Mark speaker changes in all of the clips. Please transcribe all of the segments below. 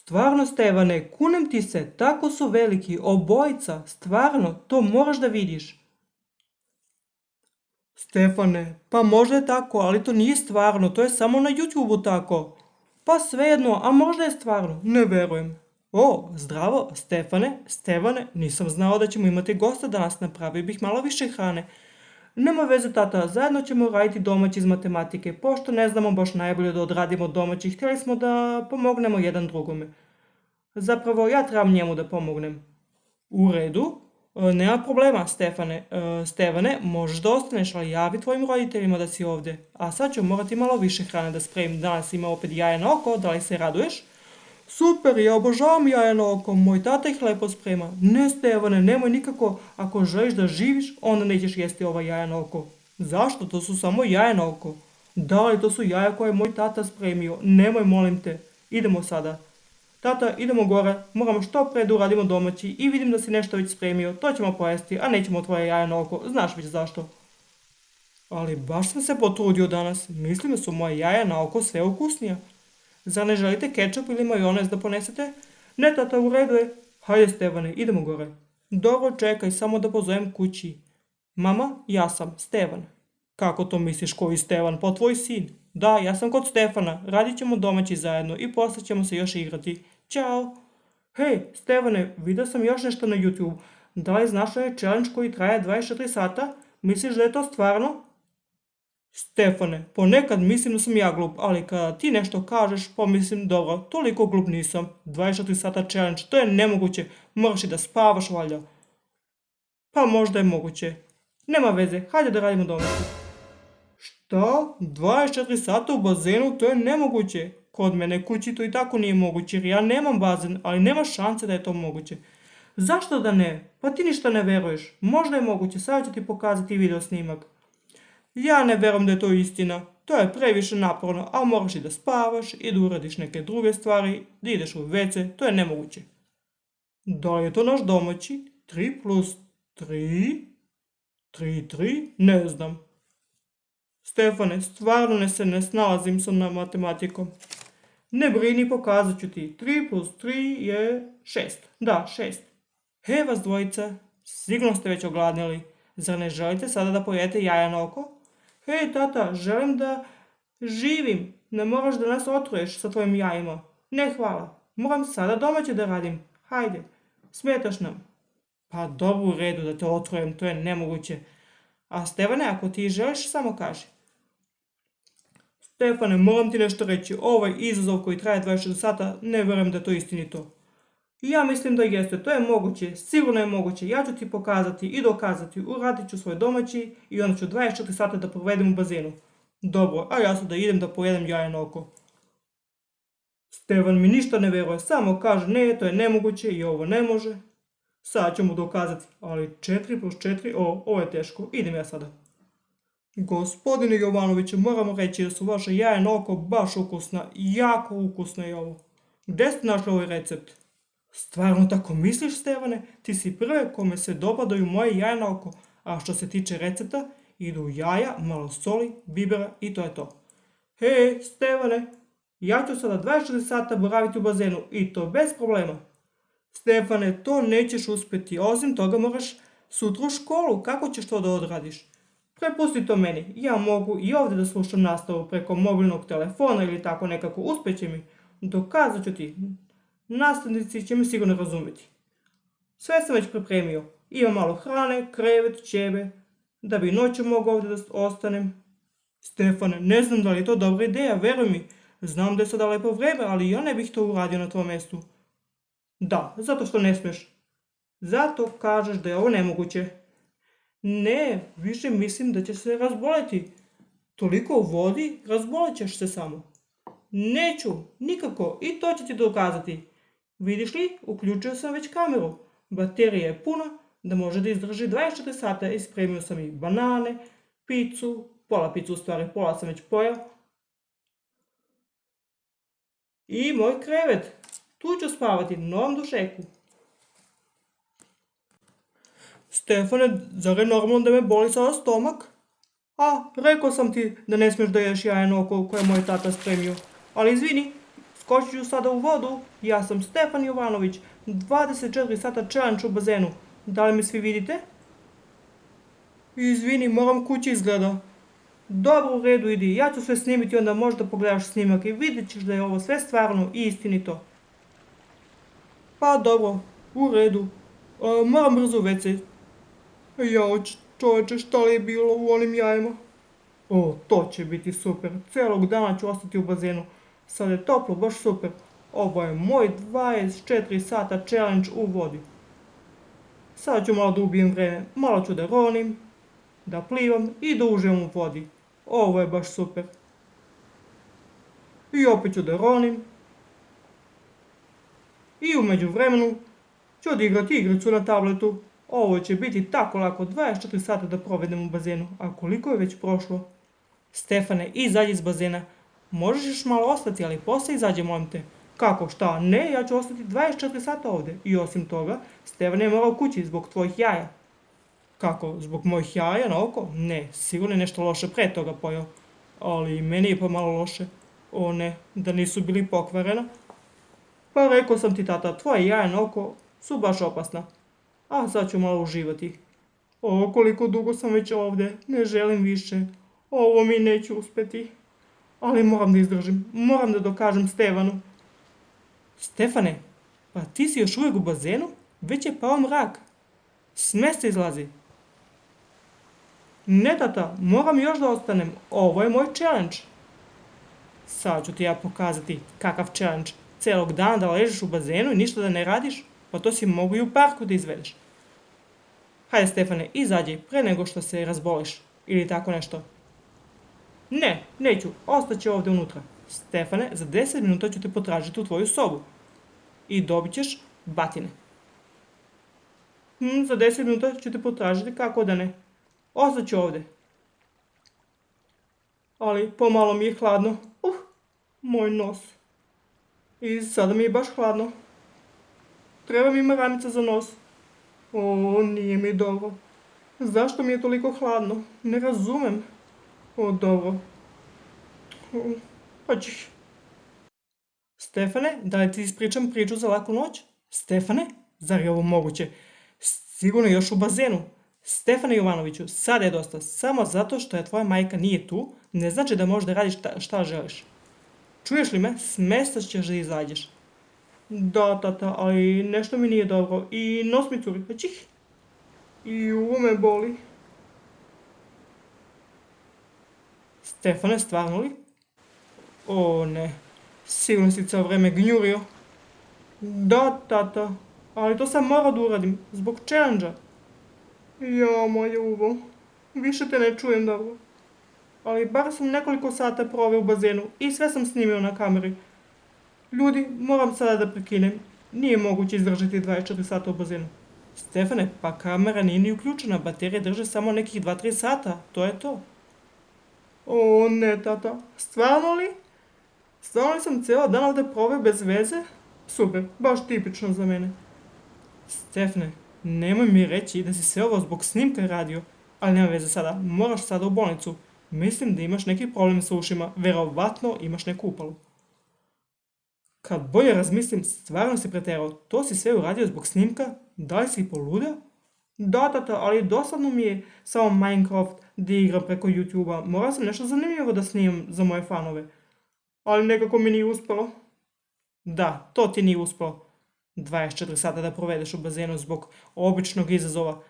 Speaker 1: Stvarno, Stevane, kunem ti se, tako su veliki, obojica, stvarno, to moraš da vidiš. Stefane, pa možda je tako, ali to nije stvarno, to je samo na YouTubeu tako. Pa svejedno, a možda je stvarno, ne verujem. O, zdravo, Stevane, nisam znao da ćemo imati gosta danas, napravio bih malo više hrane. Nema veze, tata, zajedno ćemo raditi domaći iz matematike, pošto ne znamo baš najbolje da odradimo domaći, htjeli smo da pomognemo jedan drugome. Zapravo, ja trebam njemu da pomognem. U redu, nema problema, Stevane, možeš da ostaneš, ali javi tvojim roditeljima da si ovdje. A sad ću morati malo više hrane da spremim, danas ima opet jaje na oko, da li se raduješ? Super, ja obožavam jaje na oko, moj tata ih lepo sprema. Ne, Stevane, nemoj nikako, ako želiš da živiš, onda nećeš jesti ova jaja na oko. Zašto? To su samo jaje na oko. Da li to su jaja koje je moj tata spremio? Nemoj, molim te. Idemo sada. Tata, idemo gore, moramo što pre da uradimo domaći i vidim da si nešto već spremio, to ćemo pojesti, a nećemo tvoje jaje na oko, znaš već zašto. Ali baš sam se potrudio danas, mislim da su moje jaja na oko sve ukusnija. Zar ne želite kečap ili majonez da ponesete? Ne, tata, u redu je. Hajde, Stevane, idemo gore. Dobro, čekaj, samo da pozovem kući. Mama, ja sam Stevan. Kako to misliš, koji Stevan? Pa tvoj sin. Da, ja sam kod Stefana, radit ćemo domaći zajedno i posle ćemo se još igrati. Ćao! Hej, Stevane, vidio sam još nešto na YouTube. Da li znaš onaj challenge koji traje 24 sata? Misliš da je to stvarno? Stefane, ponekad mislim da sam ja glup, ali kada ti nešto kažeš, pomislim, dobro, toliko glup nisam. 24 sata challenge, to je nemoguće, moraš i da spavaš valjda. Pa možda je moguće. Nema veze, hajde da radimo domaći. Šta? 24 sata u bazenu? To je nemoguće. Kod mene kući to i tako nije moguće jer ja nemam bazen, ali nema šanse da je to moguće. Zašto da ne? Pa ti ništa ne veruješ. Možda je moguće, sad ću ti pokazati video snimak. Ja ne verujem da je to istina. To je previše naporno, a moraš i da spavaš i da uradiš neke druge stvari, da ideš u WC, to je nemoguće. Da li je to naš domaći? 3 plus 3? 3? Ne znam. Stefane, stvarno se ne snalazim sa matematikom. Ne brini, pokazat ću ti. 3 plus 3 je 6. Da, 6. Hej vas dvojica, sigurno ste već ogladnili. Zar ne želite sada da pojedete jaja na oko? Hej tata, želim da živim. Ne moraš da nas otruješ sa tvojim jajima. Ne hvala, moram sada domaće da radim. Hajde, smetaš nam. Pa dobro, u redu da te otrujem, to je nemoguće. A Stevane, ako ti želiš, samo kaži. Stefane, moram ti nešto reći, ovaj izazov koji traje 24 sata, ne vjerujem da je to istinito. Ja mislim da jeste, to je moguće, sigurno je moguće, ja ću ti pokazati i dokazati, uradit ću svoj domaći i onda ću 24 sata da provedem u bazenu. Dobro, a ja sad da idem da pojedem jaje na oko. Stevan mi ništa ne vjeruje, samo kaže ne, to je nemoguće i ovo ne može. Sad ću mu dokazati, ali 4 plus 4, ovo je teško, idem ja sada. Gospodine Jovanoviću, moramo reći da su vaše jaje na oko baš ukusna, jako ukusna je ovo. Gdje ste našli ovaj recept? Stvarno tako misliš, Stevane? Ti si prve kome se dopadaju moje jaje na oko, a što se tiče recepta, idu jaja, malo soli, bibera i to je to. Hej, Stevane, ja ću sada 24 sata boraviti u bazenu i to bez problema. Stefane, to nećeš uspjeti, osim toga moraš sutra u školu, kako ćeš to da odradiš? Prepusti to meni, ja mogu i ovdje da slušam nastavu preko mobilnog telefona ili tako nekako, uspjeće mi. Dokazat ću ti, nastavnici će me sigurno razumjeti. Sve sam već pripremio, imam malo hrane, krevet, ćebe, da bi noću mogao ovdje da ostanem. Stefane, ne znam da li je to dobra ideja, veruj mi, znam da je sada lepo vrijeme, ali ja ne bih to uradio na tvojom mjestu. Da, zato što ne smiješ. Zato kažeš da je ovo nemoguće. Ne, više mislim da će se razboliti. Toliko vodi, razbolit ćeš se samo. Neću, nikako, i to ću ti dokazati. Vidiš li, uključio sam već kameru. Baterija je puna, da može da izdrži 24 sata i spremio sam i banane, picu, pola picu u stvari, pola sam već pojao. I moj krevet. Tu ću spavati, na novom dušeku. Stefane, zar je normalno da me boli sada stomak? A, rekao sam ti da ne smiješ da ješ jaje na oko koje je moj tata spremio. Ali izvini, Skočit ću sada u vodu, ja sam Stefan Jovanović, 24 sata challenge u bazenu. Da li me svi vidite? Izvini, moram kući izgleda. Dobro, u redu, idi, ja ću sve snimiti, onda možda pogledaš snimak i vidjet ćeš da je ovo sve stvarno i istinito. Pa dobro, u redu. Moram brzo u WC. Jao, čoveče, šta li je bilo u onim jajima? O, to će biti super. Celog dana ću ostati u bazenu. Sad je toplo, baš super. Ovo je moj 24 sata challenge u vodi. Sad ću malo da ubijem vreme. Malo ću da ronim, da plivam i da uživam u vodi. Ovo je baš super. I opet ću da ronim. I umeđu vremenu ću odigrati igricu na tabletu. Ovo će biti tako lako 24 sata da provedem u bazenu. A koliko je već prošlo? Stefane, izađi iz bazena. Možeš još malo ostati, ali posle izađi, molim te. Kako, šta? Ne, ja ću ostati 24 sata ovde. I osim toga, Stefan je morao kući zbog tvojih jaja. Kako, zbog mojih jaja na oko? Ne, sigurno je nešto loše pre toga pojao. Ali i meni je pa malo loše. O ne, da nisu bili pokvarena. Pa rekao sam ti, tata, tvoje jaja na oko su baš opasna. A sad ću malo uživati. O, koliko dugo sam već ovde, ne želim više. Ovo mi neće uspeti. Ali moram da izdržim, moram da dokažem Stefanu. Stefane, pa ti si još uvijek u bazenu? Već je pao mrak. S mesta izlazi. Ne, tata, moram još da ostanem. Ovo je moj challenge. Sad ću ti ja pokazati kakav challenge. Celog dana da ležiš u bazenu i ništa da ne radiš, pa to si mogu i u parku da izvedeš. Hajde, Stefane, izađi pre nego što se razboliš. Ili tako nešto. Ne, neću, ostaću ovdje unutra. Stefane, za 10 minuta ću te potražiti u tvoju sobu. I dobit ćeš batine. Za 10 minuta ću te potražiti, kako da ne. Ostaću ovdje. Ali pomalo mi je hladno. Moj nos. I sada mi je baš hladno. Treba mi maramica za nos. O, nije mi dobro. Zašto mi je toliko hladno? Ne razumem. O, dobro. Hoćeš. Stefane, da li ti ispričam priču za laku noć? Stefane, zar je ovo moguće? Sigurno još u bazenu. Stefane Jovanoviću, sada je dosta. Samo zato što je tvoja majka nije tu, ne znači da možeš da radiš šta želiš. Čuješ li me? S mesta ćeš da izađeš. Da, tata, ali nešto mi nije dobro. I nos mi curi. Čih. I uvo me boli. Stefane, stvarno li? O ne, sigurno si cijelo vreme gnjurio. Da, tata, ali to sam morao da uradim, zbog challenge-a. Ja, moje uvo, više te ne čujem dobro. Ali bar sam nekoliko sata proveo u bazenu i sve sam snimio na kameri. Ljudi, moram sada da prekinem. Nije moguće izdržati 24 sata u bazenu. Stefane, pa kamera nije ni uključena, baterije drže samo nekih 2-3 sata, to je to. O ne, tata, stvarno li? Stvarno li sam cijela dan ovdje proveo bez veze? Super, baš tipično za mene. Stefane, nemoj mi reći da si sve ovo zbog snimka radio, ali nema veze sada, moraš sada u bolnicu. Mislim da imaš neki problem sa ušima, verovatno imaš neku upalu. Kad bolje razmislim, stvarno si preterao, to si sve uradio zbog snimka? Da li si i poludeo? Da, tata, ali dosadno mi je samo Minecraft da igram preko YouTube-a. Morao sam nešto zanimljivo da snimam za moje fanove. Ali nekako mi nije uspelo. Da, to ti nije uspelo. 24 sata da provedeš u bazenu zbog običnog izazova.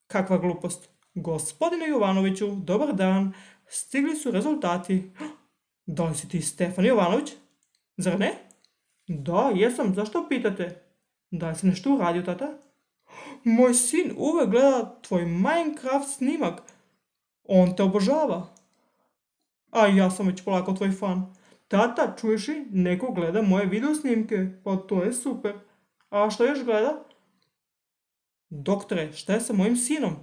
Speaker 1: Kakva glupost. Gospodine Jovanoviću, dobar dan. Stigli su rezultati. Da li si ti Stefan Jovanović? Zar ne? Da, jesam. Zašto pitate? Da li si nešto uradio, tata? Moj sin uvek gleda tvoj Minecraft snimak. On te obožava. A ja sam već polako tvoj fan. Tata, čuješ li? Neko gleda moje video snimke. Pa to je super. A što još gleda? Doktore, šta je sa mojim sinom?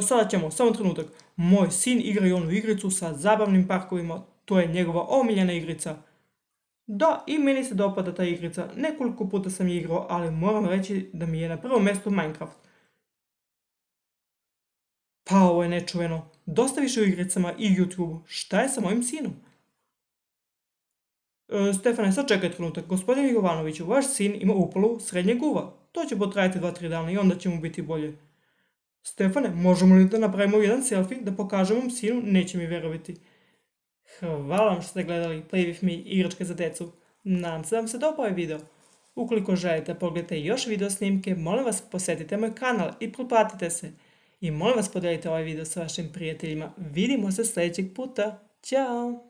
Speaker 1: Sada ćemo, samo trenutak. Moj sin igra i onu igricu sa zabavnim parkovima. To je njegova omiljena igrica. Da, i meni se dopada ta igrica. Nekoliko puta sam je igrao, ali moram reći da mi je na prvom mjestu Minecraft. Pa ovo je nečuveno. Dosta više u igricama i YouTube. Šta je sa mojim sinom? Stefane, sad čekaj trenutak. Gospodine Jovanoviću, vaš sin ima upalu srednjeg uva. To će potrajati 2-3 dana i onda će mu biti bolje. Stefane, možemo li da napravimo jedan selfie da pokažemo mom sinu? Neće mi verovati. Hvala vam što ste gledali Play With Me igračke za decu. Nadam se da vam se dopao ovaj video. Ukoliko želite pogledati još video snimke, molim vas posetite moj kanal i pretplatite se. I molim vas podelite ovaj video sa vašim prijateljima. Vidimo se sljedećeg puta. Ćao!